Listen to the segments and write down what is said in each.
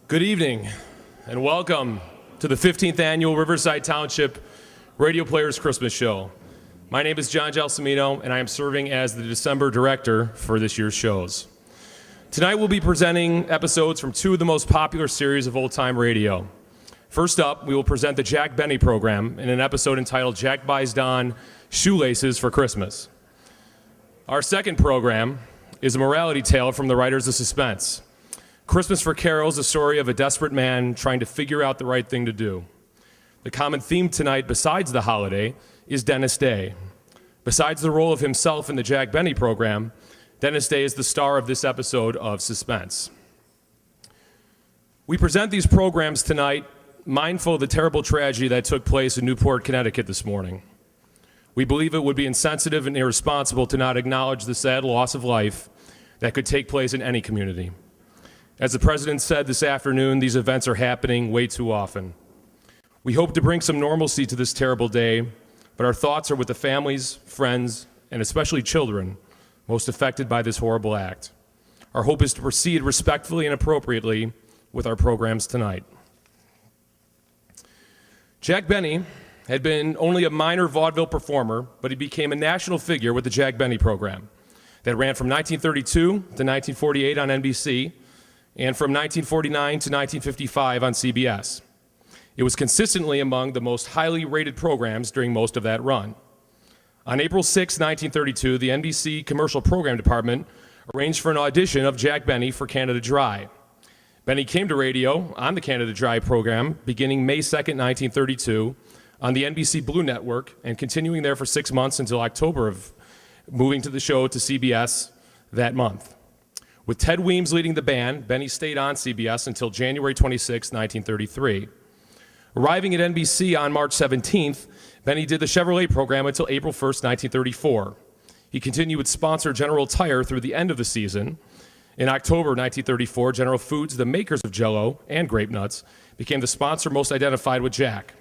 Good evening, and welcome to the 15th Annual Riverside Township Radio Players Christmas Show. My name is John Gelsomino, and I am serving as the December director for this year's shows. Tonight we'll be presenting episodes from two of the most popular series of old-time radio. First up, we will present the Jack Benny program in an episode entitled Jack Buys Don Shoelaces for Christmas. Our second program is a morality tale from the writers of Suspense. Christmas for Carols, a story of a desperate man trying to figure out the right thing to do. The common theme tonight, besides the holiday, is Dennis Day. Besides the role of himself in the Jack Benny program, Dennis Day is the star of this episode of Suspense. We present these programs tonight mindful of the terrible tragedy that took place in Newport, Connecticut this morning. We believe it would be insensitive and irresponsible to not acknowledge the sad loss of life that could take place in any community. As the President said this afternoon, these events are happening way too often. We hope to bring some normalcy to this terrible day, but our thoughts are with the families, friends, and especially children most affected by this horrible act. Our hope is to proceed respectfully and appropriately with our programs tonight. Jack Benny had been only a minor vaudeville performer, but he became a national figure with the Jack Benny program that ran from 1932 to 1948 on NBC, and from 1949 to 1955 on CBS. It was consistently among the most highly rated programs during most of that run. On April 6, 1932, the NBC Commercial Program Department arranged for an audition of Jack Benny for Canada Dry. Benny came to radio on the Canada Dry program beginning May 2, 1932, on the NBC Blue Network, and continuing there for 6 months until October of moving to the show to CBS that month. With Ted Weems leading the band, Benny stayed on CBS until January 26, 1933. Arriving at NBC on March 17th, Benny did the Chevrolet program until April 1st, 1934. He continued with sponsor General Tire through the end of the season. In October 1934, General Foods, the makers of Jell-O and Grape Nuts, became the sponsor most identified with Jack.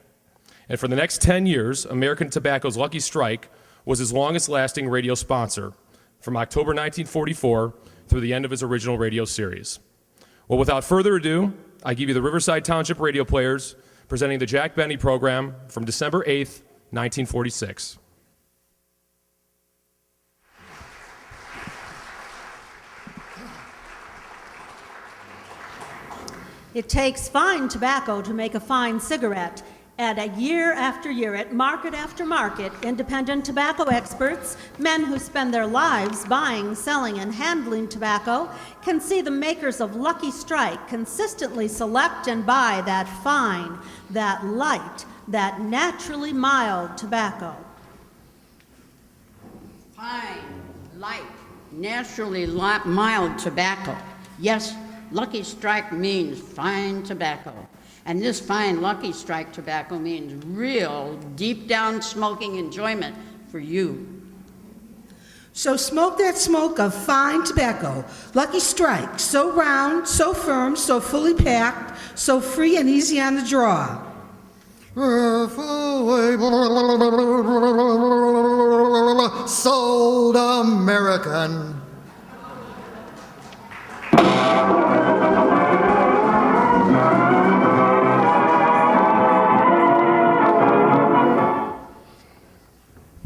And for the next 10 years, American Tobacco's Lucky Strike was his longest-lasting radio sponsor, from October 1944 through the end of his original radio series. Well, without further ado, I give you the Riverside Township Radio Players presenting the Jack Benny program from December 8th, 1946. It takes fine tobacco to make a fine cigarette. And year after year, at market after market, independent tobacco experts, men who spend their lives buying, selling, and handling tobacco, can see the makers of Lucky Strike consistently select and buy that fine, that light, that naturally mild tobacco. Fine, light, naturally mild tobacco. Yes, Lucky Strike means fine tobacco. And this fine Lucky Strike tobacco means real, deep-down smoking enjoyment for you. So smoke that smoke of fine tobacco. Lucky Strike, so round, so firm, so fully packed, so free and easy on the draw. Sold American.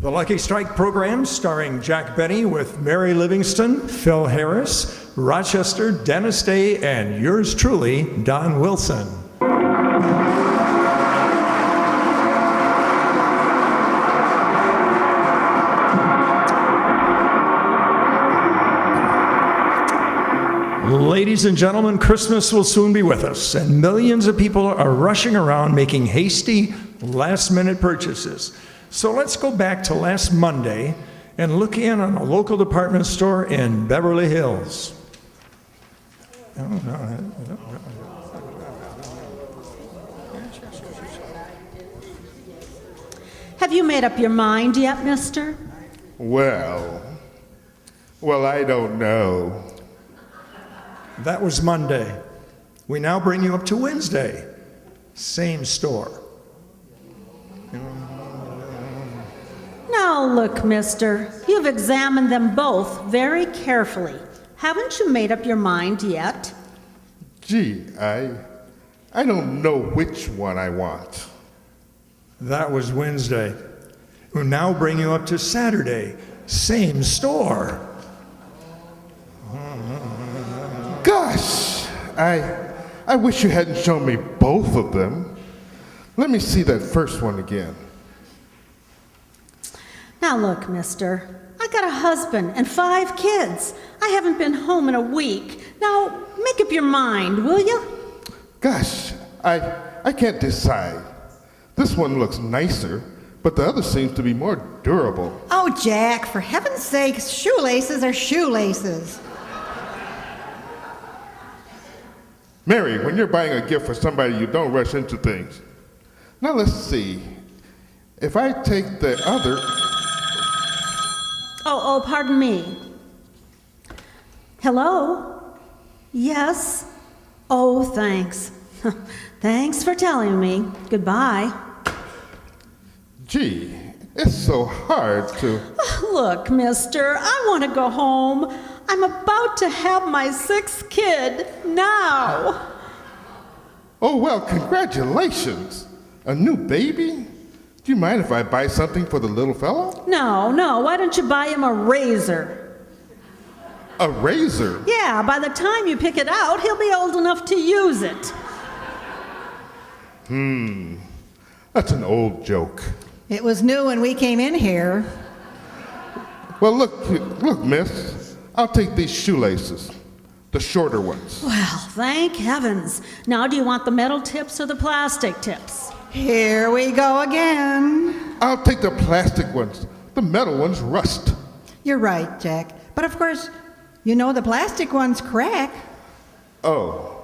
The Lucky Strike program starring Jack Benny with Mary Livingston, Phil Harris, Rochester, Dennis Day, and yours truly, Don Wilson. Ladies and gentlemen, Christmas will soon be with us, and millions of people are rushing around making hasty, last-minute purchases. So let's go back to last Monday and look in on a local department store in Beverly Hills. Have you made up your mind yet, mister? Well, I don't know. That was Monday. We now bring you up to Wednesday. Same store. Now look, mister, you've examined them both very carefully. Haven't you made up your mind yet? Gee, I don't know which one I want. That was Wednesday. We'll now bring you up to Saturday. Same store. Gosh, I wish you hadn't shown me both of them. Let me see that first one again. Now look, mister, I got a husband and 5 kids. I haven't been home in a week. Now, make up your mind, will you? Gosh, I can't decide. This one looks nicer, but the other seems to be more durable. Oh, Jack, for heaven's sake, shoelaces are shoelaces. Mary, when you're buying a gift for somebody, you don't rush into things. Now let's see. If I take the other... Oh, pardon me. Hello? Yes? Oh, thanks. Thanks for telling me. Goodbye. Gee, it's so hard to... Look, mister, I want to go home. I'm about to have my 6th kid now. Oh, well, congratulations. A new baby? Do you mind if I buy something for the little fellow? No, why don't you buy him a razor? A razor? Yeah, by the time you pick it out, he'll be old enough to use it. That's an old joke. It was new when we came in here. Well, look, miss. I'll take these shoelaces. The shorter ones. Well, thank heavens. Now, do you want the metal tips or the plastic tips? Here we go again. I'll take the plastic ones. The metal ones rust. You're right, Jack. But of course, you know the plastic ones crack. Oh.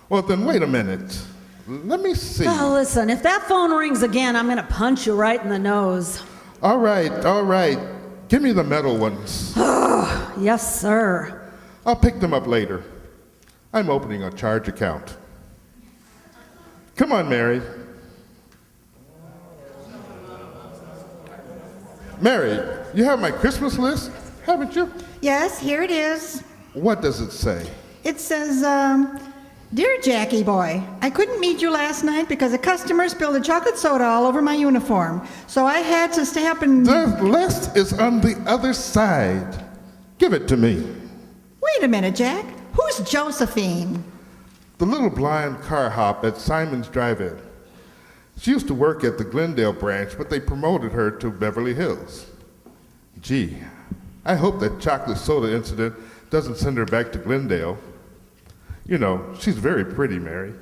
Well, then wait a minute. Let me see. Oh, listen, if that phone rings again, I'm going to punch you right in the nose. All right. Give me the metal ones. Yes, sir. I'll pick them up later. I'm opening a charge account. Come on, Mary. Mary, you have my Christmas list, haven't you? Yes, here it is. What does it say? It says, Dear Jackie boy, I couldn't meet you last night because a customer spilled a chocolate soda all over my uniform. So I had to stop and... The list is on the other side. Give it to me. Wait a minute, Jack. Who's Josephine? The little blind car hop at Simon's Drive-In. She used to work at the Glendale branch, but they promoted her to Beverly Hills. Gee, I hope that chocolate soda incident doesn't send her back to Glendale. You know, she's very pretty, Mary.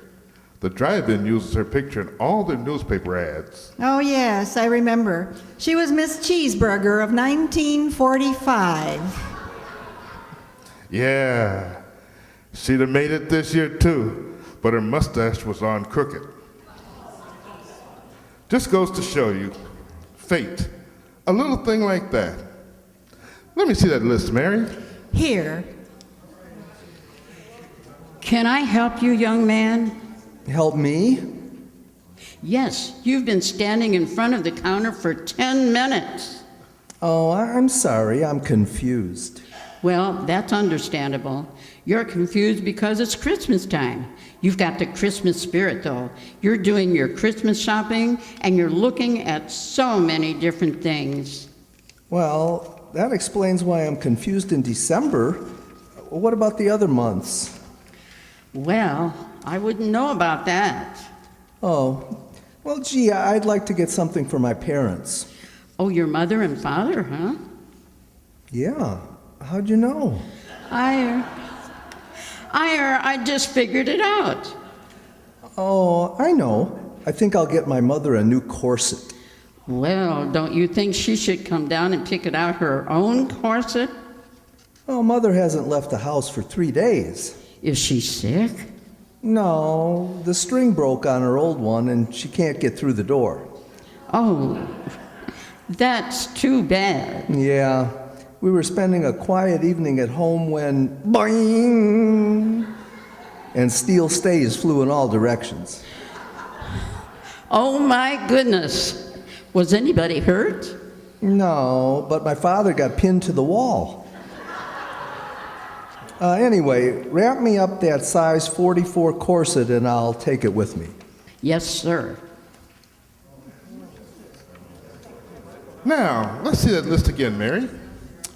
The drive-in uses her picture in all their newspaper ads. Oh, yes, I remember. She was Miss Cheeseburger of 1945. Yeah, she'd have made it this year too, but her mustache was on crooked. Just goes to show you, fate, a little thing like that. Let me see that list, Mary. Here. Can I help you, young man? Help me? Yes, you've been standing in front of the counter for 10 minutes. Oh, I'm sorry. I'm confused. Well, that's understandable. You're confused because it's Christmas time. You've got the Christmas spirit, though. You're doing your Christmas shopping, and you're looking at so many different things. Well, that explains why I'm confused in December. What about the other months? Well, I wouldn't know about that. Oh, well, gee, I'd like to get something for my parents. Oh, your mother and father, huh? Yeah. How'd you know? I just figured it out. Oh, I know. I think I'll get my mother a new corset. Well, don't you think she should come down and pick it out her own corset? Oh, Mother hasn't left the house for 3 days. Is she sick? No, the string broke on her old one and she can't get through the door. Oh, that's too bad. Yeah, we were spending a quiet evening at home when boing, and steel stays flew in all directions. Oh my goodness. Was anybody hurt? No, but my father got pinned to the wall. Anyway, wrap me up that size 44 corset and I'll take it with me. Yes, sir. Now, let's see that list again, Mary.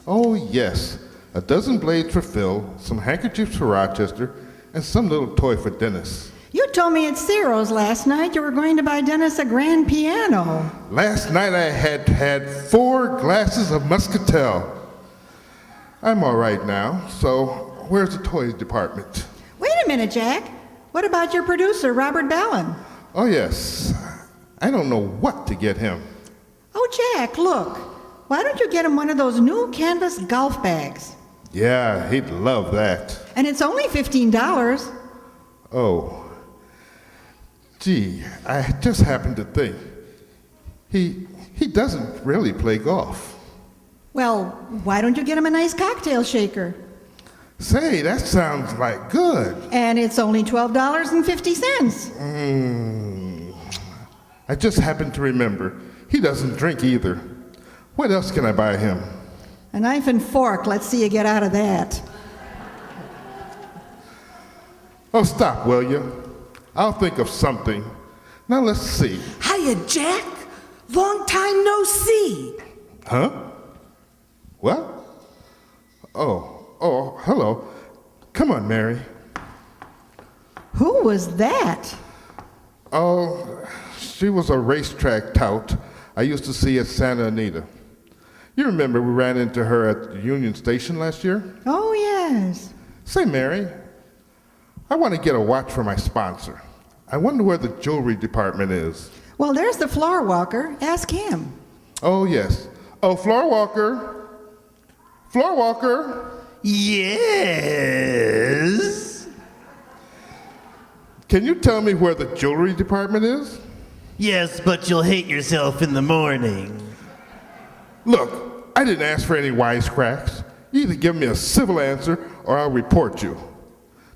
Oh, yes. A dozen blades for Phil, some handkerchiefs for Rochester, and some little toy for Dennis. You told me at Ciro's last night you were going to buy Dennis a grand piano. Last night I had 4 glasses of Muscatel. I'm all right now, so where's the toys department? Wait a minute, Jack. What about your producer, Robert Ballin? Oh, yes. I don't know what to get him. Oh, Jack, look. Why don't you get him one of those new canvas golf bags? Yeah, he'd love that. And it's only $15. Oh. Gee, I just happened to think. He doesn't really play golf. Well, why don't you get him a nice cocktail shaker? Say, that sounds like good. And it's only $12.50. I just happened to remember. He doesn't drink either. What else can I buy him? A knife and fork. Let's see you get out of that. Oh, stop, will you? I'll think of something. Now let's see. Hiya, Jack. Long time no see. Huh? What? Oh, hello. Come on, Mary. Who was that? Oh, she was a racetrack tout I used to see at Santa Anita. You remember we ran into her at Union Station last year? Oh, yes. Say, Mary, I want to get a watch for my sponsor. I wonder where the jewelry department is. Well, there's the floor walker. Ask him. Oh, yes. Oh, floor walker. Floor walker. Yes? Can you tell me where the jewelry department is? Yes, but you'll hate yourself in the morning. Look, I didn't ask for any wisecracks. You either give me a civil answer or I'll report you.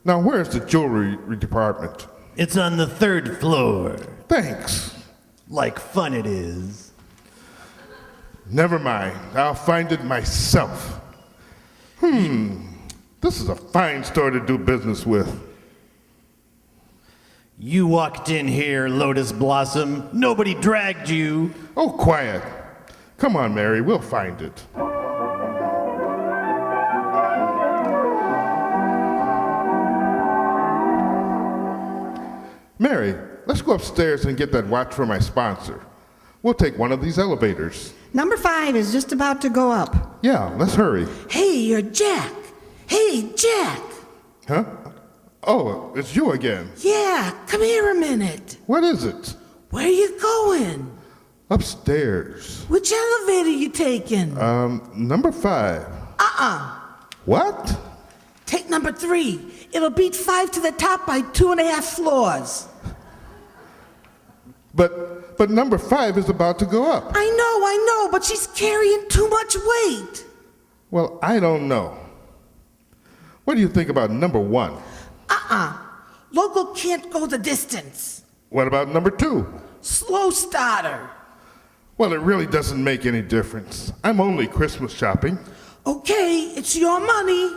Now, where's the jewelry department? It's on the 3rd floor. Thanks. Like fun it is. Never mind. I'll find it myself. This is a fine store to do business with. You walked in here, Lotus Blossom. Nobody dragged you. Oh, quiet. Come on, Mary, we'll find it. Mary, let's go upstairs and get that watch for my sponsor. We'll take one of these elevators. Number 5 is just about to go up. Yeah, let's hurry. Hey, you're Jack. Hey, Jack. Huh? Oh, it's you again. Yeah, come here a minute. What is it? Where you going? Upstairs. Which elevator you taking? Number 5. What? Take number 3. It'll beat 5 to the top by 2.5 floors. But number 5 is about to go up. I know, but she's carrying too much weight. Well, I don't know. What do you think about number 1? Local can't go the distance. What about number 2? Slow starter. Well, it really doesn't make any difference. I'm only Christmas shopping. Okay, it's your money.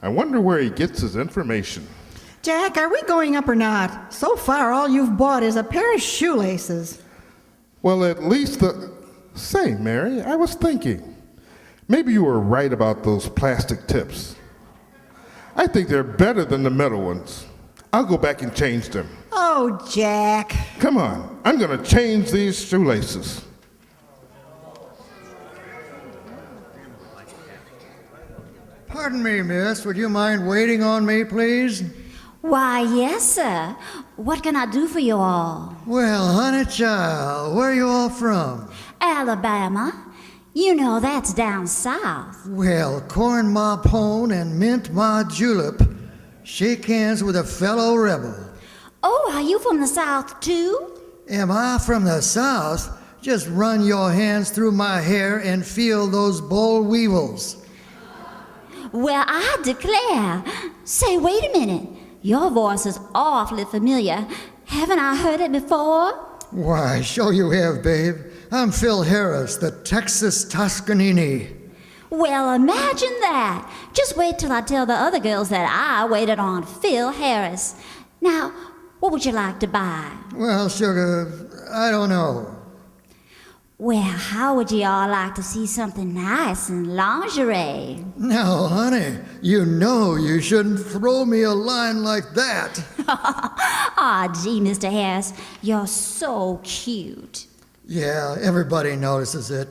I wonder where he gets his information. Jack, are we going up or not? So far, all you've bought is a pair of shoelaces. Well, at least Say, Mary, I was thinking. Maybe you were right about those plastic tips. I think they're better than the metal ones. I'll go back and change them. Oh, Jack. Come on, I'm gonna change these shoelaces. Pardon me, miss. Would you mind waiting on me, please? Why, yes, sir. What can I do for you all? Well, honey child, where you all from? Alabama. You know that's down south. Well, corn ma pone and mint ma julep. Shake hands with a fellow rebel. Oh, are you from the south, too? Am I from the south? Just run your hands through my hair and feel those boll weevils. Well, I declare. Say, wait a minute. Your voice is awfully familiar. Haven't I heard it before? Why, sure you have, babe. I'm Phil Harris, the Texas Toscanini. Well, imagine that. Just wait till I tell the other girls that I waited on Phil Harris. Now, what would you like to buy? Well, sugar, I don't know. Well, how would you all like to see something nice in lingerie? Now, honey, you know you shouldn't throw me a line like that. Aw, gee, Mr. Harris, you're so cute. Yeah, everybody notices it.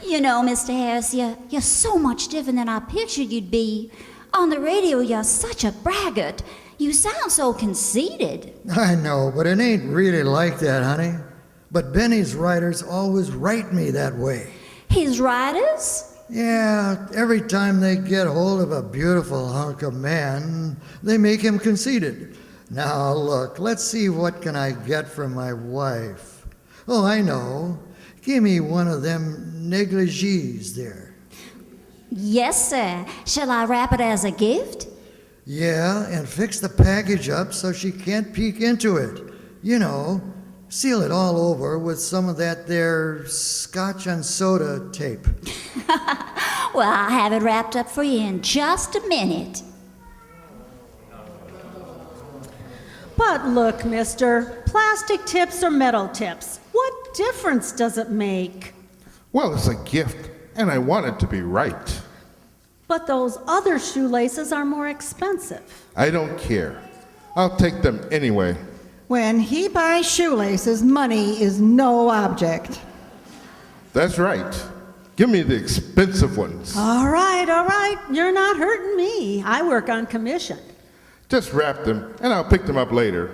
You know, Mr. Harris, you're so much different than I pictured you'd be. On the radio, you're such a braggart. You sound so conceited. I know, but it ain't really like that, honey. But Benny's writers always write me that way. His writers? Yeah, every time they get hold of a beautiful hunk of man, they make him conceited. Now, look, let's see what can I get for my wife. Oh, I know. Give me one of them negligees there. Yes, sir. Shall I wrap it as a gift? Yeah, and fix the package up so she can't peek into it. You know, seal it all over with some of that there scotch and soda tape. Well, I'll have it wrapped up for you in just a minute. But look, mister, plastic tips or metal tips, what difference does it make? Well, it's a gift, and I want it to be right. But those other shoelaces are more expensive. I don't care. I'll take them anyway. When he buys shoelaces, money is no object. That's right. Give me the expensive ones. All right, you're not hurting me. I work on commission. Just wrap them, and I'll pick them up later.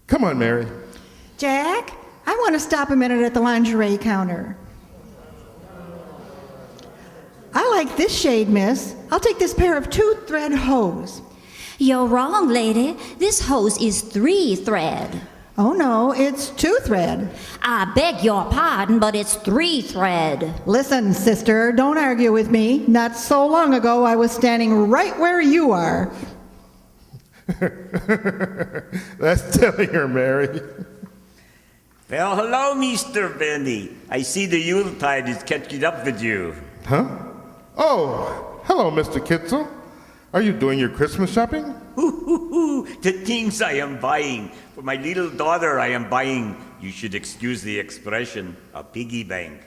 Come on, Mary. Jack, I want to stop a minute at the lingerie counter. I like this shade, miss. I'll take this pair of 2-thread hose. You're wrong, lady. This hose is 3-thread. Oh, no, it's 2-thread. I beg your pardon, but it's 3-thread. Listen, sister, don't argue with me. Not so long ago, I was standing right where you are. That's telling her, Mary. Well, hello, Mr. Benny. I see the Yuletide is catching up with you. Huh? Oh, hello, Mr. Kitzel. Are you doing your Christmas shopping? The things I am buying. For my little daughter, I am buying, you should excuse the expression, a piggy bank.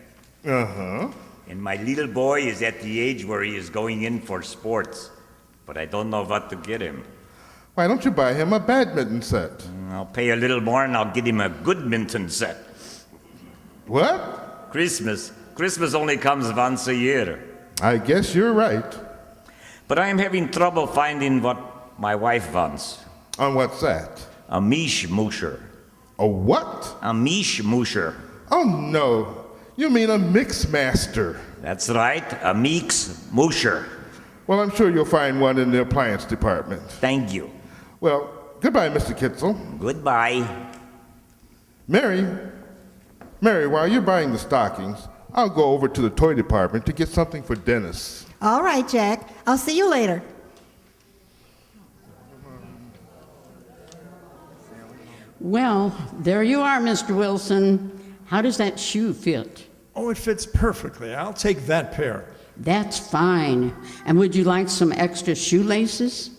Uh-huh. And my little boy is at the age where he is going in for sports. But I don't know what to get him. Why don't you buy him a badminton set? I'll pay a little more and I'll get him a good minton set. What? Christmas. Christmas only comes once a year. I guess you're right. But I am having trouble finding what my wife wants. On what's that? A mish-musher. A what? A mish-musher. Oh, no. You mean a mix master. That's right, a mix-musher. Well, I'm sure you'll find one in the appliance department. Thank you. Well, goodbye, Mr. Kitzel. Goodbye. Mary, while you're buying the stockings, I'll go over to the toy department to get something for Dennis. All right, Jack. I'll see you later. Well, there you are, Mr. Wilson. How does that shoe fit? Oh, it fits perfectly. I'll take that pair. That's fine. And would you like some extra shoelaces?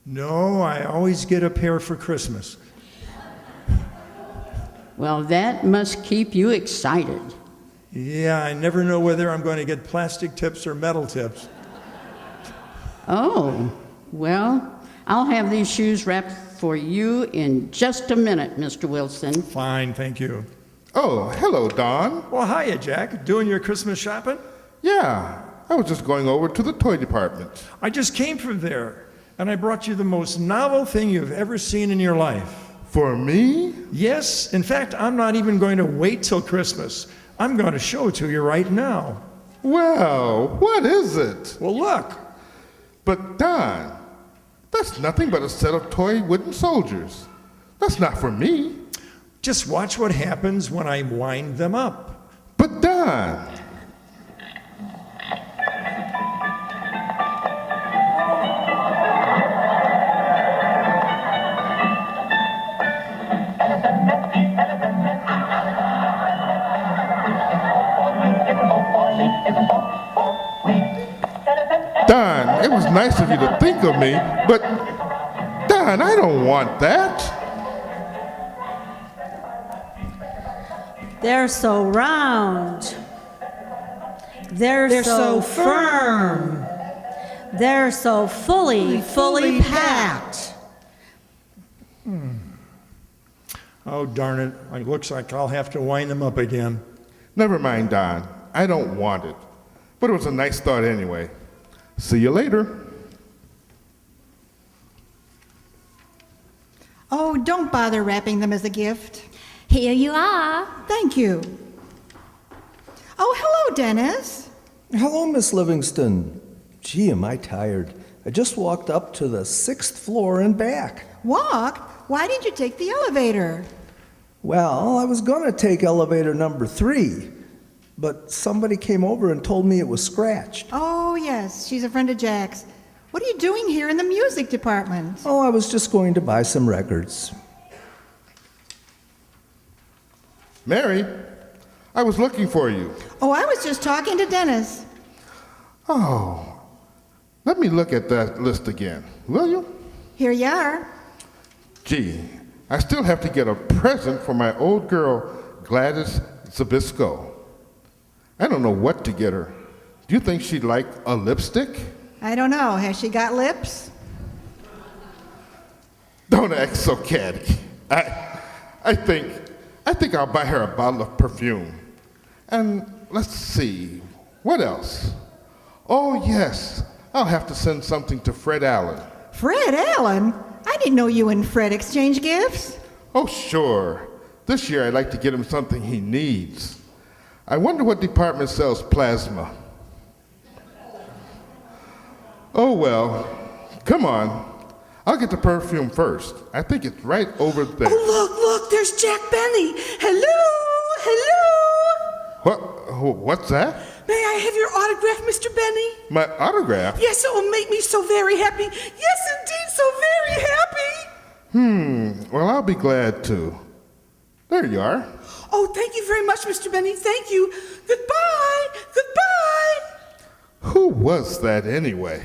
No, I always get a pair for Christmas. Well, that must keep you excited. Yeah, I never know whether I'm going to get plastic tips or metal tips. Oh, well, I'll have these shoes wrapped for you in just a minute, Mr. Wilson. Fine, thank you. Oh, hello, Don. Well, hiya, Jack. Doing your Christmas shopping? Yeah, I was just going over to the toy department. I just came from there, and I brought you the most novel thing you've ever seen in your life. For me? Yes. In fact, I'm not even going to wait till Christmas. I'm going to show it to you right now. Well, what is it? Well, look. But, Don, that's nothing but a set of toy wooden soldiers. That's not for me. Just watch what happens when I wind them up. But, Don... It's Don, it was nice of you to think of me, but Don, I don't want that. They're so round. They're so firm. They're so fully packed. Oh, darn it. It looks like I'll have to wind them up again. Never mind, Don. I don't want it. But it was a nice thought anyway. See you later. Oh, don't bother wrapping them as a gift. Here you are. Thank you. Oh, hello, Dennis. Hello, Miss Livingston. Gee, am I tired. I just walked up to the 6th floor and back. Walk? Why didn't you take the elevator? Well, I was going to take elevator number 3, but somebody came over and told me it was scratched. Oh, yes, she's a friend of Jack's. What are you doing here in the music department? Oh, I was just going to buy some records. Mary, I was looking for you. Oh, I was just talking to Dennis. Oh, let me look at that list again, will you? Here you are. Gee, I still have to get a present for my old girl, Gladys Zabisco. I don't know what to get her. Do you think she'd like a lipstick? I don't know. Has she got lips? Don't act so catty. I think I'll buy her a bottle of perfume. And let's see, what else? Oh, yes, I'll have to send something to Fred Allen. Fred Allen? I didn't know you and Fred exchange gifts. Oh, sure. This year I'd like to get him something he needs. I wonder what department sells plasma. Oh, well, come on. I'll get the perfume first. I think it's right over there. Oh, look, there's Jack Benny. Hello. What's that? May I have your autograph, Mr. Benny? My autograph? Yes, it will make me so very happy. Yes, indeed, so very happy. Well, I'll be glad to. There you are. Oh, thank you very much, Mr. Benny. Thank you. Goodbye. Goodbye. Who was that anyway?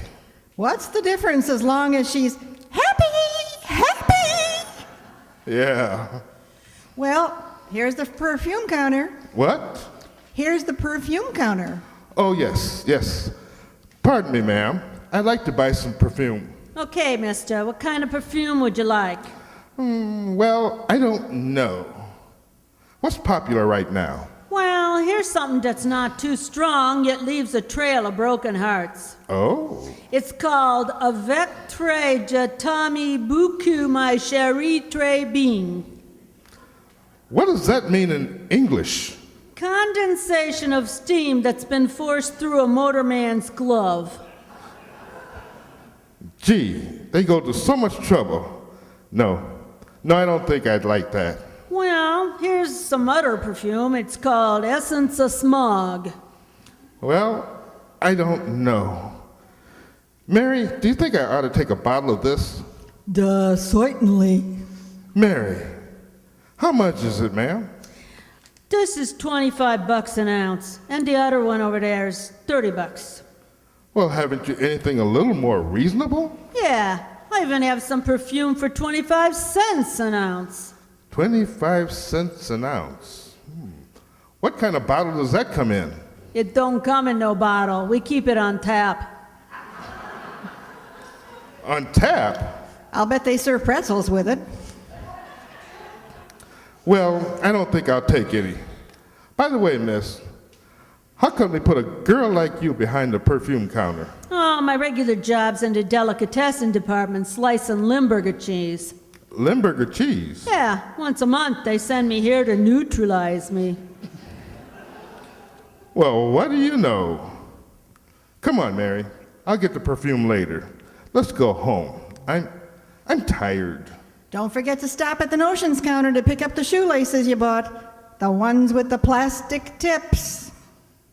What's the difference as long as she's happy? Yeah. Well, here's the perfume counter. What? Here's the perfume counter. Oh, yes. Pardon me, ma'am. I'd like to buy some perfume. Okay, mister, what kind of perfume would you like? Well, I don't know. What's popular right now? Well, here's something that's not too strong, yet leaves a trail of broken hearts. Oh. It's called Avec très je t'aime beaucoup, my chérie très bien. What does that mean in English? Condensation of steam that's been forced through a motorman's glove. Gee, they go to so much trouble. No, I don't think I'd like that. Well, here's some other perfume. It's called Essence of Smog. Well, I don't know. Mary, do you think I ought to take a bottle of this? Duh, certainly. Mary, how much is it, ma'am? This is $25 an ounce, and the other one over there is $30. Well, haven't you anything a little more reasonable? Yeah, I even have some perfume for 25 cents an ounce. 25 cents an ounce. What kind of bottle does that come in? It don't come in no bottle. We keep it on tap. On tap? I'll bet they serve pretzels with it. Well, I don't think I'll take any. By the way, miss, how come they put a girl like you behind the perfume counter? Oh, my regular job's in the delicatessen department, slicing Limburger cheese. Limburger cheese? Yeah, once a month they send me here to neutralize me. Well, what do you know? Come on, Mary. I'll get the perfume later. Let's go home. I'm tired. Don't forget to stop at the notions counter to pick up the shoelaces you bought. The ones with the plastic tips.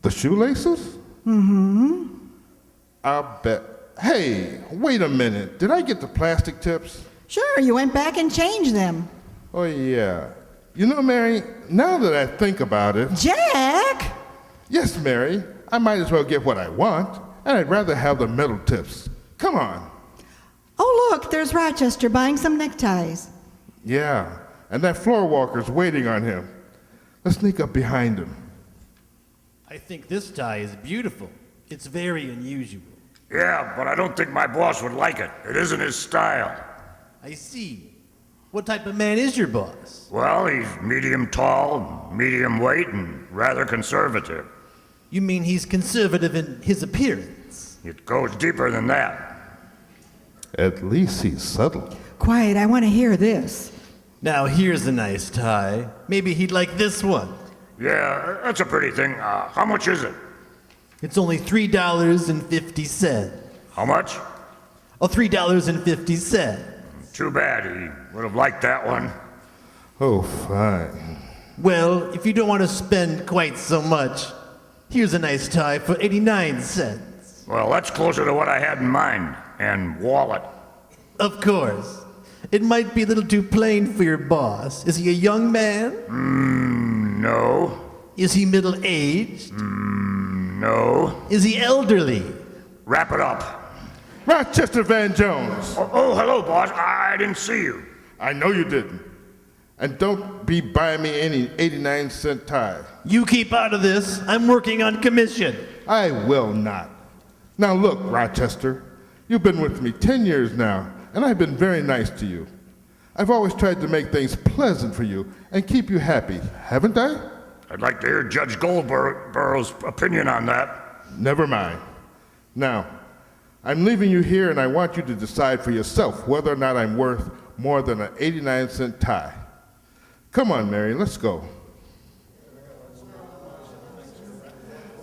The shoelaces? Mm-hmm. I'll bet. Hey, wait a minute. Did I get the plastic tips? Sure, you went back and changed them. Oh, yeah. You know, Mary, now that I think about it... Jack! Yes, Mary. I might as well get what I want. and I'd rather have the metal tips. Come on. Oh, look, there's Rochester buying some neckties. Yeah, and that floor walker's waiting on him. Let's sneak up behind him. I think this tie is beautiful. It's very unusual. Yeah, but I don't think my boss would like it. It isn't his style. I see. What type of man is your boss? Well, he's medium tall, medium weight, and rather conservative. You mean he's conservative in his appearance? It goes deeper than that. At least he's subtle. Quiet, I want to hear this. Now here's a nice tie. Maybe he'd like this one. Yeah, that's a pretty thing. How much is it? It's only $3.50. How much? Oh, $3.50. Too bad. He would have liked that one. Oh, fine. Well, if you don't want to spend quite so much, here's a nice tie for 89 cents. Well, that's closer to what I had in mind. And wallet. Of course. It might be a little too plain for your boss. Is he a young man? No. Is he middle-aged? No. Is he elderly? Wrap it up. Rochester Van Jones. Oh, hello, boss. I didn't see you. I know you didn't. And don't be buying me any 89-cent tie. You keep out of this. I'm working on commission. I will not. Now look, Rochester, you've been with me 10 years now, and I've been very nice to you. I've always tried to make things pleasant for you and keep you happy, haven't I? I'd like to hear Judge Goldborough's opinion on that. Never mind. Now, I'm leaving you here, and I want you to decide for yourself whether or not I'm worth more than an 89-cent tie. Come on, Mary, let's go.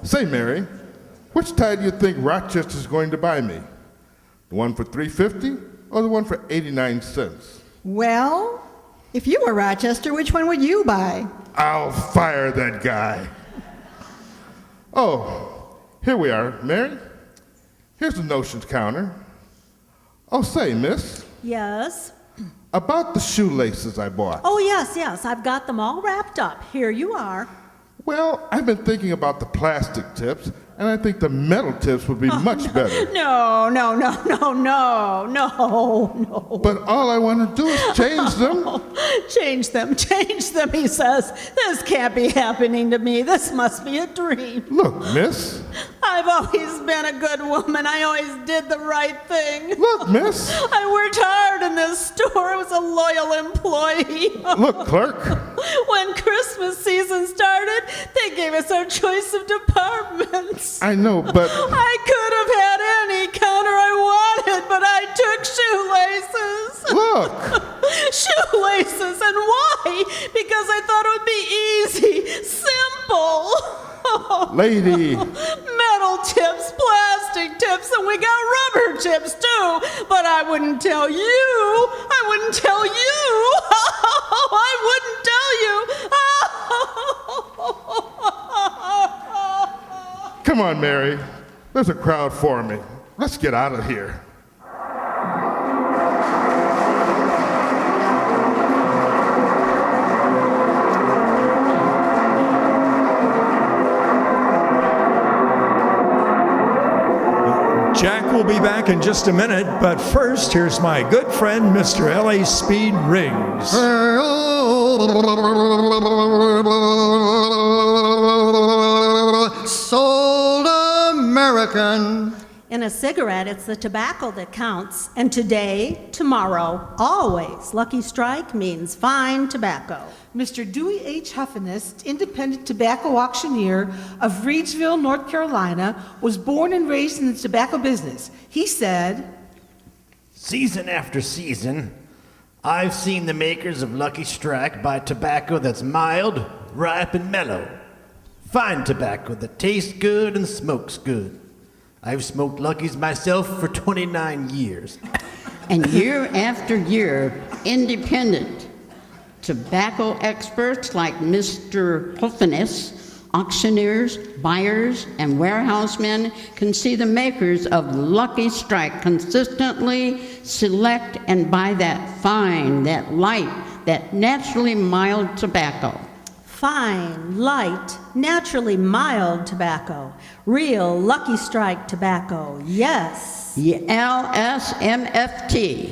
Say, Mary, which tie do you think Rochester's going to buy me? The one for $3.50 or the one for 89 cents? Well, if you were Rochester, which one would you buy? I'll fire that guy. Oh, here we are, Mary. Here's the notions counter. Oh, say, miss, Yes? about the shoelaces I bought. Oh, yes, I've got them all wrapped up. Here you are. Well, I've been thinking about the plastic tips, and I think the metal tips would be much better. No. But all I want to do is change them. Change them, he says. This can't be happening to me. This must be a dream. Look, miss. I've always been a good woman. I always did the right thing. Look, miss. I worked hard in this store. I was a loyal employee. Look, clerk. When Christmas season started, they gave us our choice of departments. I know, but... I could have had any counter I wanted, but I took shoelaces. Look. Shoelaces, and why? Because I thought it would be easy, simple. Lady. Metal tips, plastic tips, and we got rubber tips too. But I wouldn't tell you. I wouldn't tell you. I wouldn't tell you. Come on, Mary. There's a crowd for me. Let's get out of here. Jack will be back in just a minute, but first, here's my good friend, Mr. L.A. Speed Rings. Sold American. In a cigarette, it's the tobacco that counts. And today, tomorrow, always, Lucky Strike means fine tobacco. Mr. Dewey H. Huffinist, independent tobacco auctioneer of Reidsville, North Carolina, was born and raised in the tobacco business. He said, Season after season, I've seen the makers of Lucky Strike buy tobacco that's mild, ripe, and mellow. Fine tobacco that tastes good and smokes good. I've smoked Luckies myself for 29 years. And year after year, independent tobacco experts like Mr. Huffiness, auctioneers, buyers, and warehousemen can see the makers of Lucky Strike consistently select and buy that fine, that light, that naturally mild tobacco. fine, light, naturally mild tobacco, real Lucky Strike tobacco, yes. LSMFT.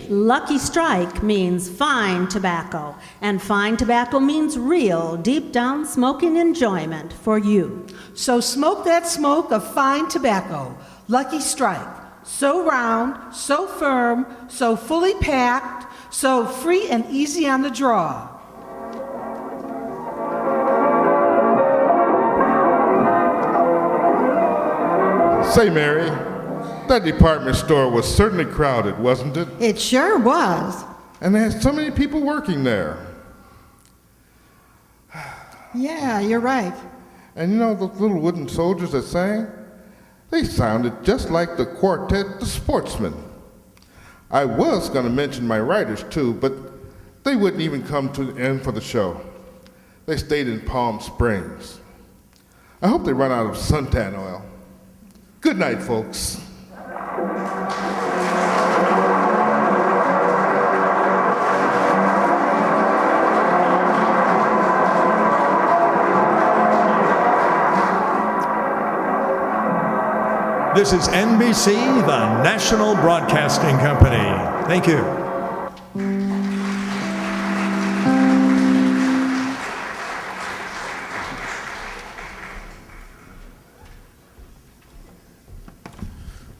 Lucky Strike means fine tobacco, and fine tobacco means real, deep down smoking enjoyment for you. So smoke that smoke of fine tobacco, Lucky Strike. So round, so firm, so fully packed, so free and easy on the draw. Say, Mary, that department store was certainly crowded, wasn't it? It sure was. And they had so many people working there. Yeah, you're right. And you know those little wooden soldiers that sang? They sounded just like the quartet, the Sportsmen. I was going to mention my writers too, but they wouldn't even come to the end for the show. They stayed in Palm Springs. I hope they run out of suntan oil. Good night, folks. This is NBC, the National Broadcasting Company. Thank you.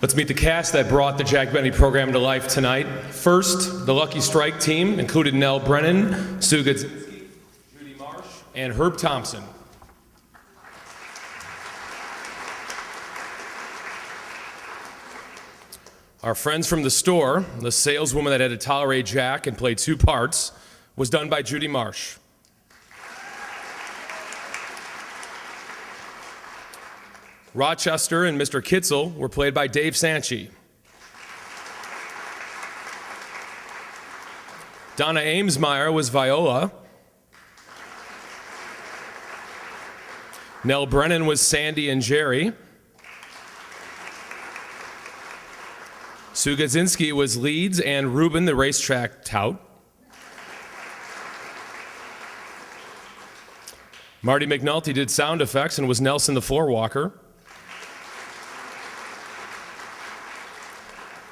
Let's meet the cast that brought the Jack Benny program to life tonight. First, the Lucky Strike team included Nell Brennan, Sue Godzinski, Judy Marsh, and Herb Thompson. Our friends from the store, the saleswoman that had to tolerate Jack and play two parts, was done by Judy Marsh. Rochester and Mr. Kitzel were played by Dave Sanchi. Donna Amesmeyer was Viola. Nell Brennan was Sandy and Jerry. Sue Godzinski was Leeds and Ruben, the racetrack tout. Marty McNulty did sound effects and was Nelson the floor walker.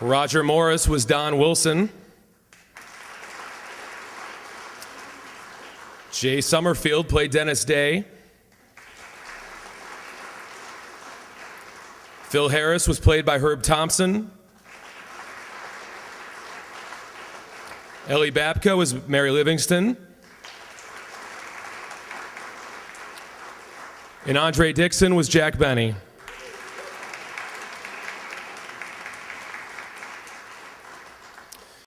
Roger Morris was Don Wilson. Jay Summerfield played Dennis Day. Phil Harris was played by Herb Thompson. Ellie Babka was Mary Livingston. And Andre Dixon was Jack Benny.